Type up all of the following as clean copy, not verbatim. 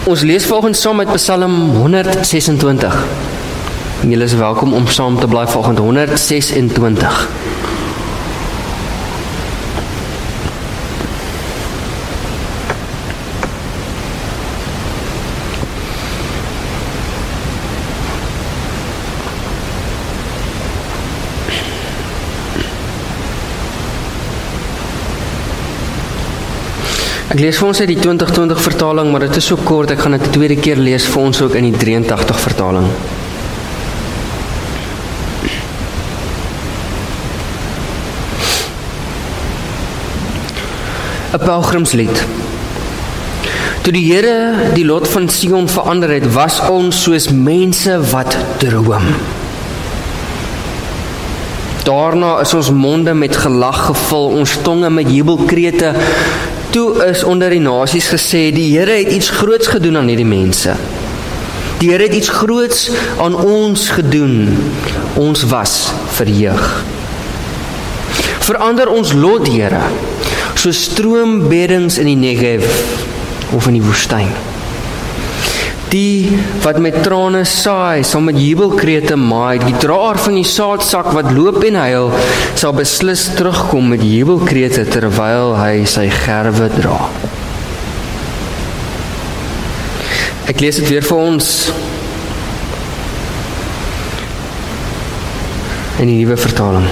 Ons lees volgens saam met Psalm 126. Julle is welkom om saam te bly volgens 126. Ek lees vir ons uit die 2020 vertaling, maar dit is so kort, ek gaan dit die tweede keer lees vir ons ook in die 83 vertaling. Een pelgrimslied. Toe die Here die lot van Sion verander het, was ons soos mense wat droom. Daarna is ons monde met gelag gevul, ons tonge met jubelkrete. Toe is onder die nasies gesê, die Here het iets groots gedoen aan hierdie mense. Die Here het iets groots aan ons gedoen. Ons was verheug. Verander ons lot, Here, so stroombeddings in die Negev of in die woestyn. Die wat met trane saai, sal met jubelkrete maai. Die draer van die saadsak wat loop en huil, sal beslis terugkom met jubelkrete terwyl hy sy gerwe dra. Ek lees dit weer vir ons in die nuwe vertaling.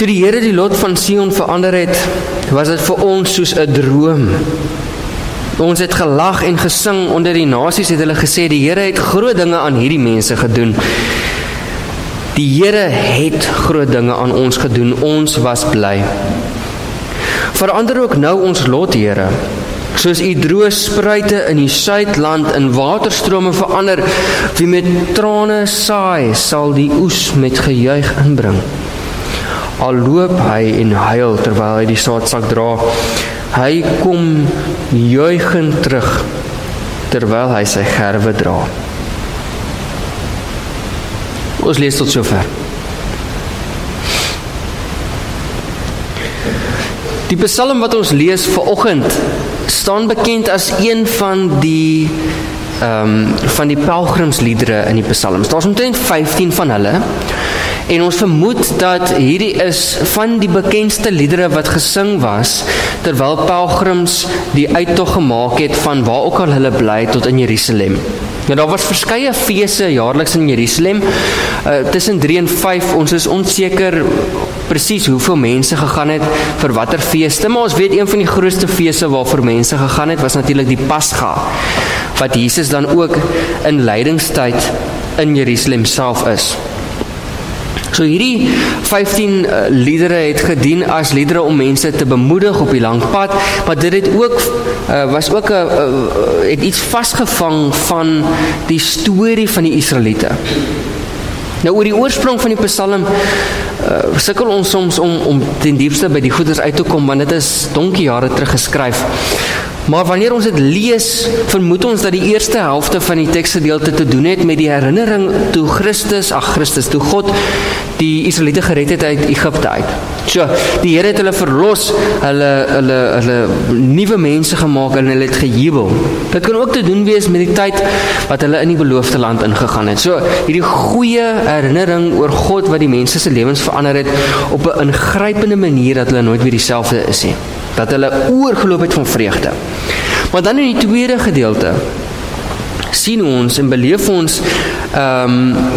Toe die Here die lot van Sion verander het, was dit vir ons soos 'n droom. Ons het gelag en gesing, onder die nasies het hulle gesê, die Here het groot dinge aan hierdie mense gedoen. Die Here het groot dinge aan ons gedoen, ons was bly. Verander ook nou ons lot, Here, soos u droë spruite in die suidland in waterstrome verander. Wie met trane saai, sal die oes met gejuig inbring. Al loop hy en huil terwyl hy die saadsak dra, hy kom juigend terug terwyl hy sy gerwe dra. Ons lees tot sover. Die Psalm wat ons lees vanoggend staan bekend as een van die pelgrimsliedere in die Psalms. Daar's omtrent 15 van hulle. En ons vermoed dat hierdie is van die bekendste liedere wat gesing was, terwyl pelgrims die uittog gemaak het van waar ook al hulle bly tot in Jerusalem. Nou, daar was verskeie feeste jaarliks in Jerusalem, tussen 3 en 5, ons is onseker presies hoeveel mense gegaan het vir watter feeste, maar ons weet een van die grootste feeste waarvoor mense gegaan het, was natuurlik die Pascha, wat Jesus dan ook in lydingstyd in Jerusalem self is. So hierdie 15 liedere het gedien as liedere om mense te bemoedig op die lang pad, maar dit het ook, het iets vasgevang van die storie van die Israeliete. Nou oor die oorsprong van die Psalm sukkel ons soms om ten diepste by die goeders uit te kom, want dit is donkie jare terug geskryf. Maar wanneer ons dit lees, vermoed ons dat die eerste helfte van die tekstgedeelte te doen het met die herinnering toe toe God die Israeliete gered het uit Egipte uit. So, die Here het hulle verlos, hulle nuwe mense gemaak en hulle het gejubel. Dit kan ook te doen wees met die tyd wat hulle in die beloofde land ingegaan het. So, hierdie goeie herinnering oor God wat die mense se lewens verander het op 'n ingrypende manier dat hulle nooit weer dieselfde is nie. Dat hulle oorgeloop het van vreugde. Maar dan in die tweede gedeelte sien ons en beleef ons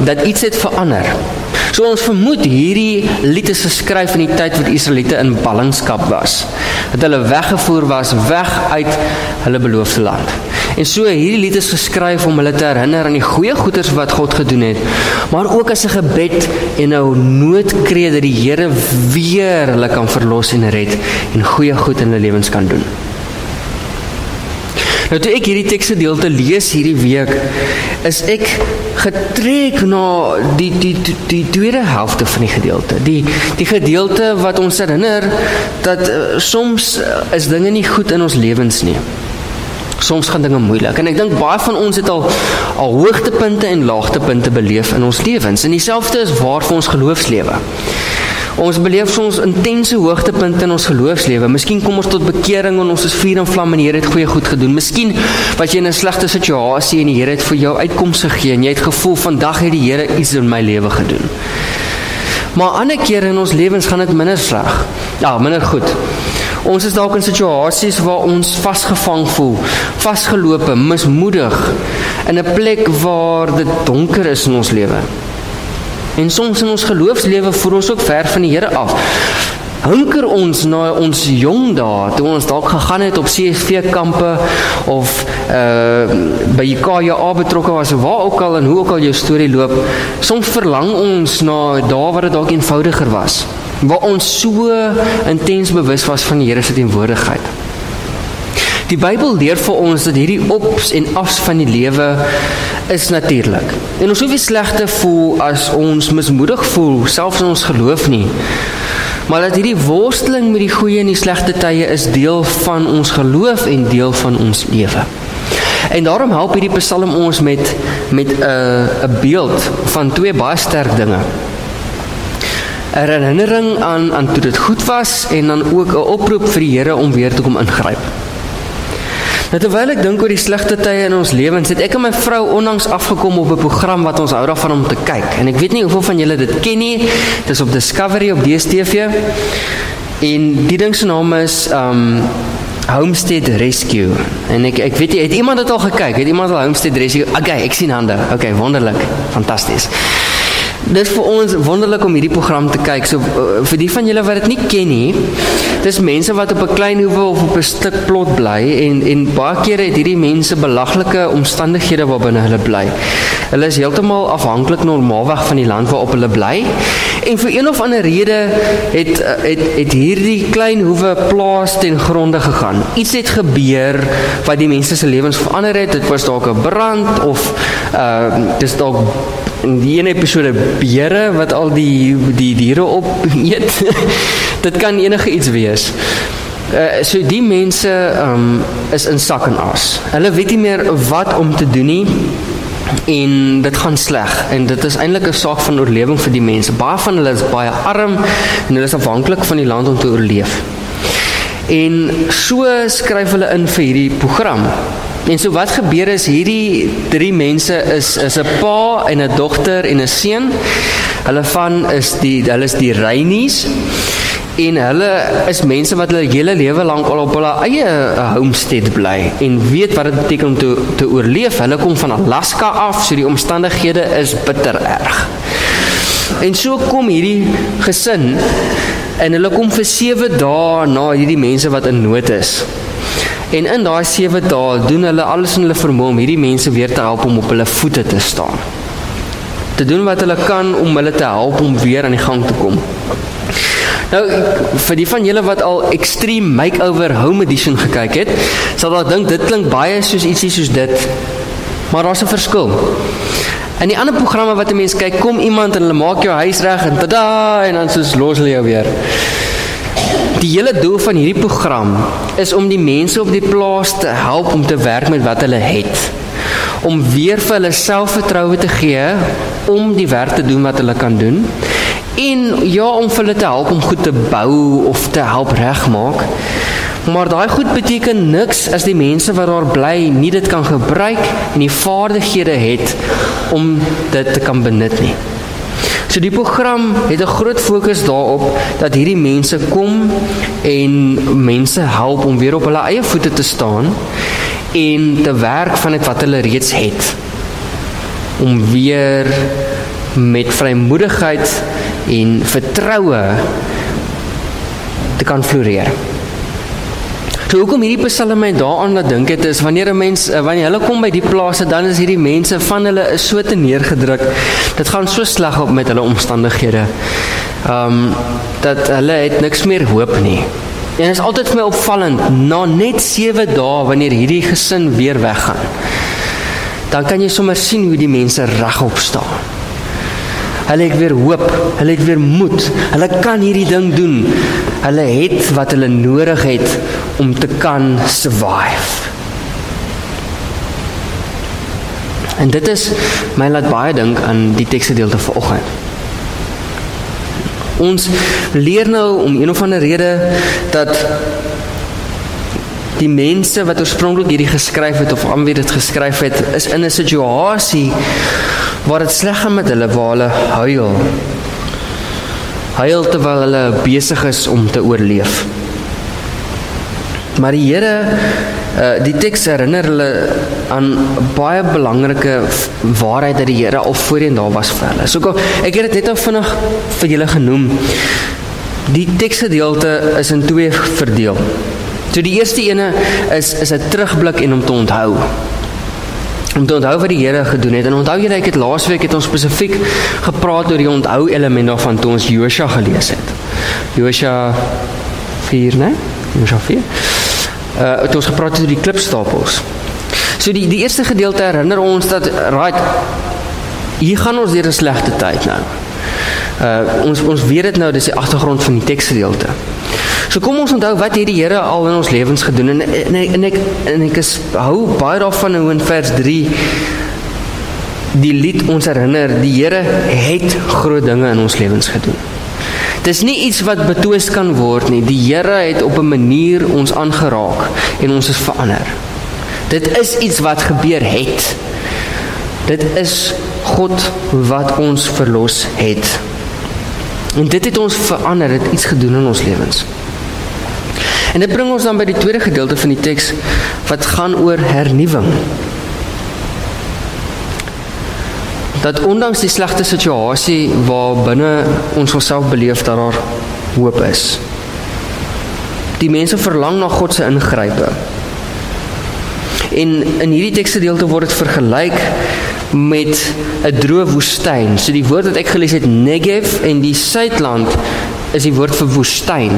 dat iets het verander. So ons vermoed hierdie lied is geskryf in die tyd wat die Israeliete in ballingskap was. Dat hulle weggevoer was, weg uit hulle beloofde land. En so hierdie lied is geskryf om hulle te herinner aan die goeie goeders wat God gedoen het, maar ook as 'n gebed en 'n noodkreet dat die Here weer hulle kan verlos en red en goeie goed in hulle lewens kan doen. Nou toe ek hierdie tekstgedeelte lees hierdie week, is ek getrek na die tweede helfte van die gedeelte. Die gedeelte wat ons herinner dat soms is dinge nie goed in ons lewens nie. Soms gaan dinge moeilik. En ek dink baie van ons het al hoogtepunte en laagtepunte beleef in ons lewens. En dieselfde is waar vir ons geloofslewe. Ons beleef soms intense hoogtepunte in ons geloofslewe. Miskien kom ons tot bekering en ons is vuur en vlam en die Here het goeie goed gedoen. Miskien was jy in 'n slegte situasie en die Here het vir jou uitkomste gegee en jy het gevoel, vandag het die Here iets in my lewe gedoen. Maar ander kere in ons lewens gaan dit minder sleg. Ja, minder goed. Ons is dalk in situasies waar ons vasgevang voel, vasgelope, mismoedig, in 'n plek waar dit donker is in ons lewe. En soms in ons geloofslewe voel ons ook ver van die Here af. Hunker ons na ons jong dae, toe ons dalk gegaan het op CSV-kampe of by KJA betrokke was, waar ook al en hoe ook al jou storie loop. Soms verlang ons na dae waar dit dalk eenvoudiger was, waar ons so intens bewus was van die Here se teenwoordigheid. Die Bybel leer vir ons dat hierdie ops en afs van die lewe is natuurlik. En ons hoef nie sleg te voel as ons mismoedig voel, selfs in ons geloof nie. Maar dat hierdie worsteling met die goeie en die slegte tye is deel van ons geloof en deel van ons lewe. En daarom help hierdie Psalm ons met 'n beeld van twee baie sterk dinge. 'n herinnering aan toe dit goed was en dan ook 'n oproep vir die Here om weer te kom ingryp. Nou, terwyl ek dink oor die slegte tye in ons lewens, het ek en my vrou onlangs afgekom op 'n program wat ons hou daarvan om te kyk. En ek weet nie hoeveel van julle dit ken nie. Dit is op Discovery op DStv. En die ding se naam is Homestead Rescue. En ek weet nie, het iemand dit al gekyk? Het iemand al Homestead Rescue? Okay, ek sien hande. Okay, wonderlik. Fantasties. Dit is vir ons wonderlik om hierdie program te kyk. So vir die van julle wat dit nie ken nie, dis mense wat op 'n klein hoewe of op 'n stuk plot bly en baie kere het hierdie mense belaglike omstandighede waarbinne hulle bly. Hulle is heeltemal afhanklik normaalweg van die land waarop hulle bly. En vir een of ander rede het hierdie klein hoewe plaas ten gronde gegaan. Iets het gebeur wat die mense se lewens verander het. Dit was dalk 'n brand of dis dalk in die ene episode beere wat al die diere opeet. Dit kan enige iets wees. So die mense is in sak en as. Hulle weet nie meer wat om te doen nie. En dit gaan sleg. En dit is eintlik 'n saak van oorlewing vir die mense. Baie van hulle is baie arm en hulle is afhanklik van die land om te oorleef. En so skryf hulle in vir hierdie program. En so wat gebeur is, hierdie drie mense is 'n pa en 'n dogter en 'n seun. Hulle is die Reinies. En hulle is mense wat hulle hele lewe lank al op hulle eie homestead bly en weet wat dit beteken om te oorleef. Hulle kom van Alaska af, so die omstandighede is bitter erg. En so kom hierdie gesin en hulle kom vir 7 dae na hierdie mense wat in nood is. En in daai 7 dae doen hulle alles in hulle vermoë om hierdie mense weer te help om op hulle voete te staan. Te doen wat hulle kan om hulle te help om weer aan die gang te kom. Nou, vir die van julle wat al Extreme Makeover Home Edition gekyk het, sal dalk dink dit klink baie soos ietsie soos dit. Maar daar's 'n verskil. In die ander programme wat 'n mens kyk, kom iemand en hulle maak jou huis reg en tada, en dan soos los hulle jou weer. Die hele doel van hierdie program is om die mense op die plaas te help om te werk met wat hulle het. Om weer vir hulle selfvertroue te gee om die werk te doen wat hulle kan doen. En ja, om vir hulle te help om goed te bou of te help regmaak. Maar daai goed beteken niks as die mense wat daar bly nie dit kan gebruik en die vaardighede het om dit te kan benut nie. So die program het 'n groot fokus daarop dat hierdie mense kom en mense help om weer op hulle eie voete te staan en te werk van dit wat hulle reeds het. Om weer met vrymoedigheid en vertroue te kan floreer. So hoekom hierdie Psalm my daaraan laat dink het is, wanneer hulle kom by die plase, dan is hierdie mense van hulle is so te neergedruk, dit gaan so sleg op met hulle omstandighede, dat hulle het niks meer hoop nie. En is altyd vir my opvallend, na net 7 dae, wanneer hierdie gesin weer weggaan, dan kan jy sommer sien hoe die mense regop staan. Hulle het weer hoop, hulle het weer moed, hulle kan hierdie ding doen, hulle het wat hulle nodig het om te kan survive. En dit is my laat baie dink aan die teksgedeelte vanoggend. Ons leer nou om een of ander rede dat die mense wat oorspronklik hierdie geskryf het, of wie dit geskryf het, is in 'n situasie waar dit sleg gaan met hulle, waar hulle huil terwyl hulle besig is om te oorleef. Maar die Here, die teks herinner hulle aan baie belangrike waarheid dat die Here al voorheen daar was vir hulle. So ek het dit net al vinnig vir julle genoem. Die teksgedeelte is in 2 verdeel. So die eerste ene is 'n terugblik en om te onthou. Om te onthou wat die Here gedoen het. En onthou julle, ek het laasweek het ons spesifiek gepraat oor die onthou element daarvan toe ons Josua gelees het. Josua 4, né? Josua 4. Toe ons gepraat het oor die klipstapels. So die eerste gedeelte herinner ons dat, hier gaan ons deur 'n slegte tyd nou. Ons weet dit nou, dis die agtergrond van die teksgedeelte. So kom ons onthou wat het die Here al in ons lewens gedoen, en ek hou baie daarvan hoe in vers 3 die lied ons herinner, die Here het groot dinge in ons lewens gedoen. Dis nie iets wat betwis kan word nie, die Here het op 'n manier ons aangeraak en ons is verander. Dit is iets wat gebeur het. Dit is God wat ons verlos het. En dit het ons verander, het iets gedoen in ons lewens. En dit bring ons dan by die tweede gedeelte van die teks, wat gaan oor hernuwing. Dat ondanks die slegte situasie waar binne ons onsself beleef, dat daar hoop is. Die mense verlang na God se ingrype. En in hierdie teksgedeelte word dit vergelyk met 'n droë woestyn. So die woord wat ek gelees het, Negev, en die Suidland is die woord vir woestyn.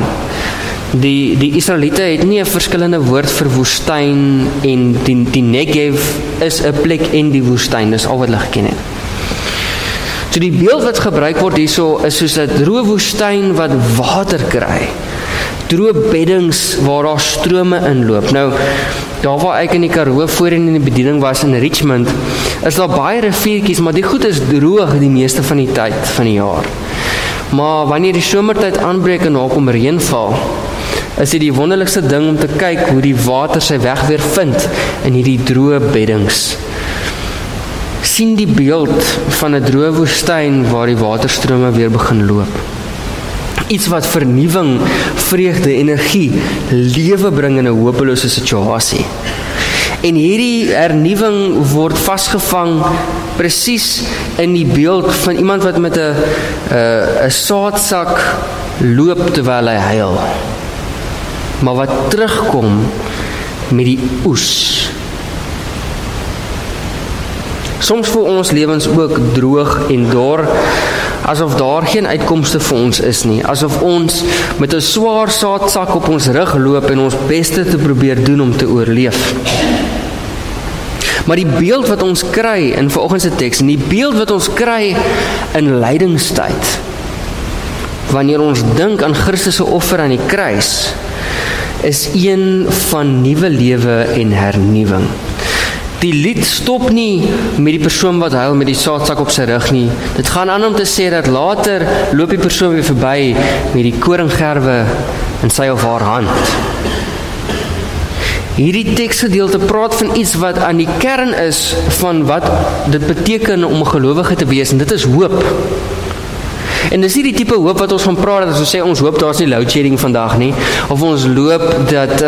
Die Israeliete het nie 'n verskillende woord vir woestyn, en die Negev is 'n plek in die woestyn, dis al wat hulle geken het. So die beeld wat gebruik word hierso is soos 'n droë woestyn wat water kry. Droë beddings waar daar strome inloop. Nou, daar waar ek in die Karoo voorheen in die bediening was in Richmond, is daar baie riviertjies, maar die goed is droog die meeste van die tyd van die jaar. Maar wanneer die somertyd aanbreek en daar kom reënval, is dit die wonderlikste ding om te kyk hoe die water sy weg weer vind in hierdie droë beddings. Sien die beeld van 'n droë woestyn waar die waterstrome weer begin loop. Iets wat vernuwing, vreugde, energie, lewe bring in 'n hopelose situasie. En hierdie hernuwing word vasgevang presies in die beeld van iemand wat met 'n saadsak loop terwyl hy huil. Maar wat terugkom met die oes. Soms voel ons lewens ook droog en dor, asof daar geen uitkomste vir ons is nie, asof ons met 'n swaar saadsak op ons rug loop en ons beste te probeer doen om te oorleef. Maar die beeld wat ons kry in vanoggend se teks, en die beeld wat ons kry in lydingstyd, wanneer ons dink aan Christus se offer aan die kruis, is een van nuwe lewe en hernuwing. Die lied stop nie met die persoon wat huil met die saadsak op sy rug nie. Dit gaan aan om te sê dat later loop die persoon weer verby met die koringgerwe in sy of haar hand. Hierdie teksgedeelte praat van iets wat aan die kern is van wat dit beteken om 'n gelowige te wees, en dit is hoop. En dis nie die tipe hoop wat ons van praat, dat ons sê ons hoop daar's nie load shedding vandag nie, of ons loop dat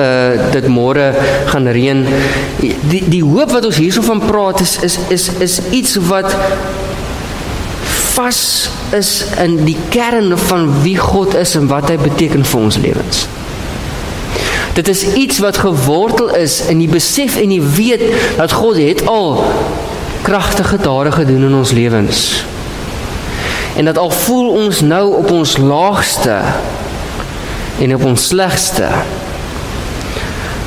dit môre gaan reën. Die hoop wat ons hierso van praat is iets wat vas is in die kern van wie God is en wat hy beteken vir ons lewens. Dit is iets wat gewortel is in die besef en die weet dat God het al kragtige dade gedoen in ons lewens. En dat al voel ons nou op ons laagste en op ons slegste,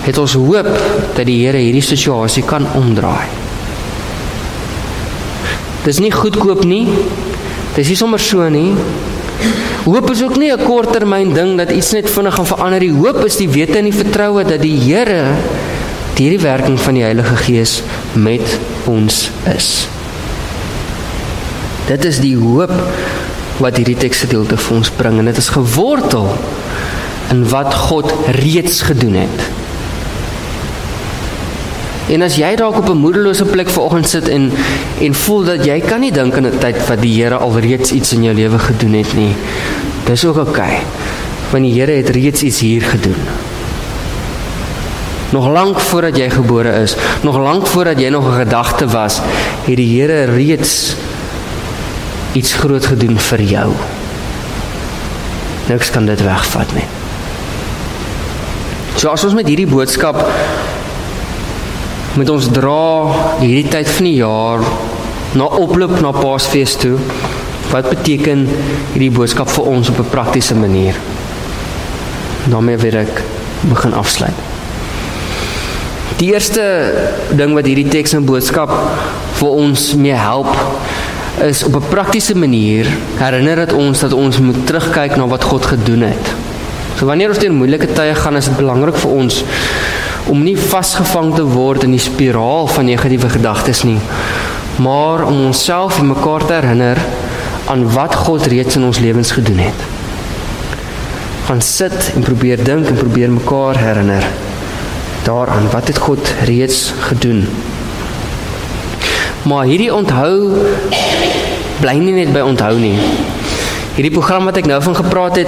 het ons hoop dat die Here hierdie situasie kan omdraai. Dis nie goedkoop nie, dis nie sommer so nie. Hoop is ook nie 'n korttermyn ding dat iets net vinnig gaan verander. Die hoop is die wete en die vertroue dat die Here deur die werking van die Heilige Gees met ons is. Dit is die hoop wat hierdie teksgedeelte vir ons bring, en dit is gewortel in wat God reeds gedoen het. En as jy dalk op 'n moedelose plek vanoggend sit en voel dat jy kan nie dink aan 'n tyd wat die Here alreeds iets in jou lewe gedoen het nie, dis ook oké, want die Here het reeds iets hier gedoen. Nog lank voordat jy gebore is, nog lank voordat jy nog 'n gedagte was, het die Here reeds iets groot gedoen vir jou. Niks kan dit wegvat nie. So as ons met hierdie boodskap met ons dra hierdie tyd van die jaar na oploop na Paasfees toe, wat beteken hierdie boodskap vir ons op 'n praktiese manier? Daarmee wil ek begin afsluit. Die eerste ding wat hierdie teks en boodskap vir ons mee help, is op 'n praktiese manier herinner dit ons dat ons moet terugkyk na wat God gedoen het. So wanneer ons deur moeilike tye gaan, is dit belangrik vir ons om nie vasgevang te word in die spiraal van negatiewe gedagtes nie, maar om onsself en mekaar te herinner aan wat God reeds in ons lewens gedoen het. Gaan sit en probeer dink en probeer mekaar herinner daaraan, wat het God reeds gedoen. Maar hierdie onthou bly nie net by onthou nie. Hierdie program wat ek nou van gepraat het,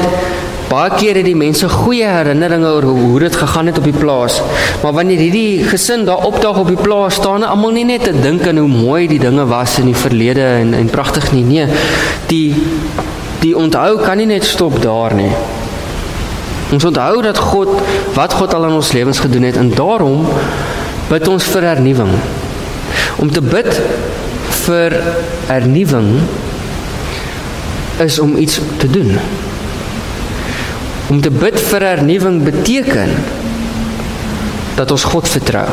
baie keer het die mense goeie herinneringe oor hoe dit gegaan het op die plaas, maar wanneer hierdie gesin daar opdaag op die plaas, staan hulle almal nie net te dink aan hoe mooi die dinge was in die verlede en pragtig nie. Nee, die onthou kan nie net stop daar nie. Ons onthou dat wat God al in ons lewens gedoen het, en daarom bid ons vir hernuwing. Om te bid vir hernuwing is om iets te doen. Om te bid vir hernuwing beteken dat ons God vertrou.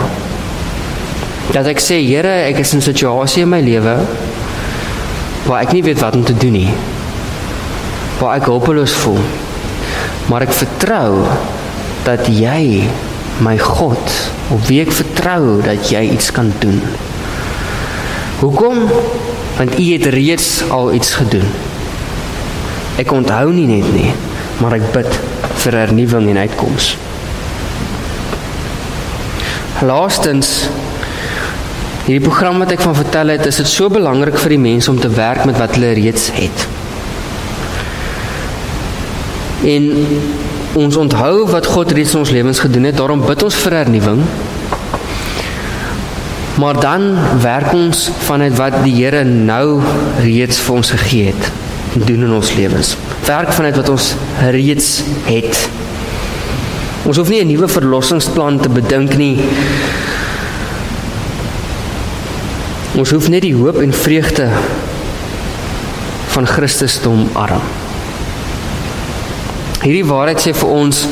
Dat ek sê, Here, ek is in 'n situasie in my lewe waar ek nie weet wat om te doen nie, waar ek hopeloos voel, maar ek vertrou dat jy, my God, op wie ek vertrou dat jy iets kan doen. Hoekom? Want U het reeds al iets gedoen. Ek onthou nie net nie, maar ek bid vir hernuwing en uitkoms. Laastens, hierdie program wat ek van vertel het, is dit so belangrik vir die mense om te werk met wat hulle reeds het. En ons onthou wat God reeds in ons lewens gedoen het, daarom bid ons vir hernuwing, maar dan werk ons vanuit wat die Here nou reeds vir ons gegee het, en doen in ons lewens. Werk vanuit wat ons reeds het. Ons hoef nie 'n nuwe verlossingsplan te bedink nie. Ons hoef net die hoop en vreugde van Christus te omarm. Hierdie waarheid sê vir ons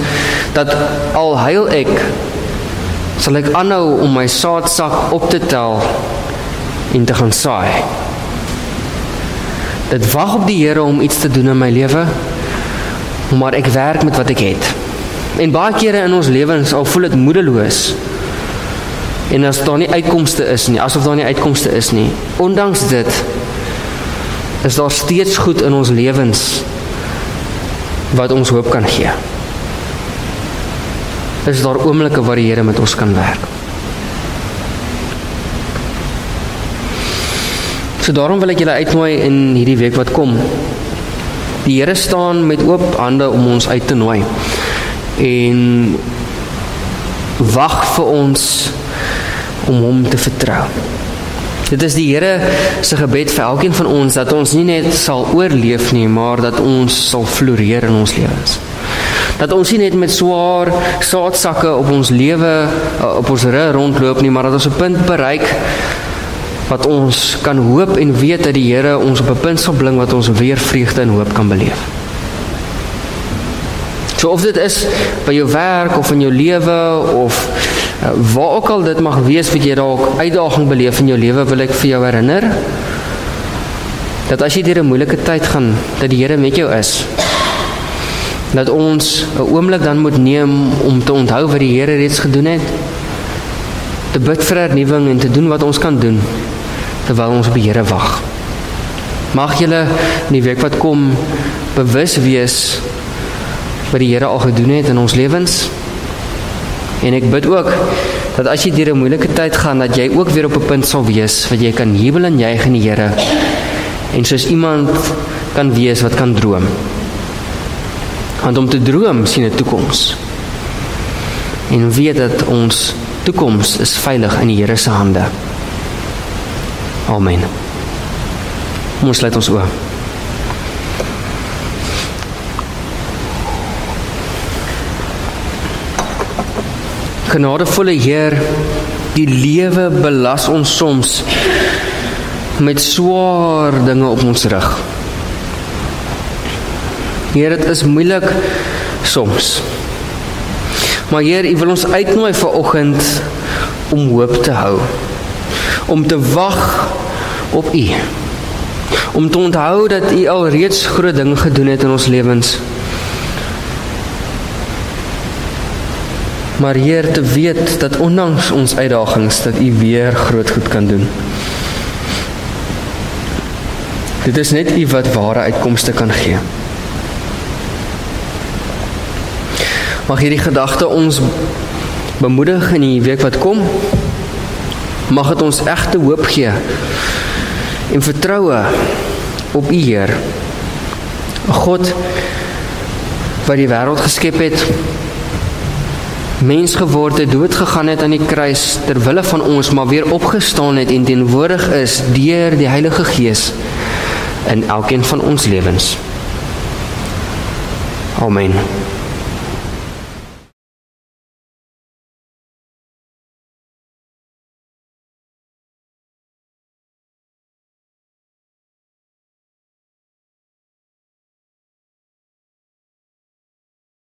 dat al huil ek, sal ek aanhou om my saadsak op te tel en te gaan saai. Dit wag op die Here om iets te doen in my lewe, maar ek werk met wat ek het. En baie kere in ons lewens, al voel dit moedeloos, en as daar nie uitkomste is nie, asof daar nie uitkomste is nie, ondanks dit, is daar steeds goed in ons lewens, wat ons hoop kan gee. Is daar oomblikke waar die Here met ons kan werk. So daarom wil ek julle uitnooi in hierdie week wat kom. Die Here staan met oop hande om ons uit te nooi. En wag vir ons om hom te vertrou. Dit is die Here se gebed vir elkeen van ons, dat ons nie net sal oorleef nie, maar dat ons sal floreer in ons lewens. Dat ons nie net met swaar saadsakke op ons lewe, op ons rug rondloop nie, maar dat ons 'n punt bereik wat ons kan hoop en weet dat die Here ons op 'n punt sal bring wat ons weer vreugde en hoop kan beleef. So of dit is by jou werk of in jou lewe of waar ook al dit mag wees wat jy dalk uitdaging beleef in jou lewe, wil ek vir jou herinner dat as jy deur 'n moeilike tyd gaan, dat die Here met jou is. Dat ons 'n oomblik dan moet neem om te onthou wat die Here reeds gedoen het, te bid vir hernuwing en te doen wat ons kan doen terwyl ons op die Here wag. Mag julle in die week wat kom bewus wees wat die Here al gedoen het in ons lewens. En ek bid ook dat as jy deur 'n moeilike tyd gaan, dat jy ook weer op 'n punt sal wees wat jy kan jubel en juig in die Here en soos iemand kan wees wat kan droom. Want om te droom sien 'n toekoms. En weet dat ons toekoms is veilig in die Here se hande. Amen. Ons sluit ons oë. Genadevolle Heer, die lewe belas ons soms met swaar dinge op ons rug. Heer, dit is moeilik soms. Maar Heer, U wil ons uitnooi vanoggend om hoop te hou, om te wag op U, om te onthou dat U al reeds groot dinge gedoen het in ons lewens. Maar Heer, te weet dat ondanks ons uitdagings, dat U weer groot goed kan doen. Dit is net U wat ware uitkomste kan gee. Mag hierdie gedagte ons bemoedig in die week wat kom. Mag het ons egte hoop gee en vertroue op U Heer. 'n God wat die wêreld geskep het, mens geword het, dood gegaan het aan die kruis ter wille van ons, maar weer opgestaan het en teenwoordig is deur die Heilige Gees in elkeen van ons lewens. Amen.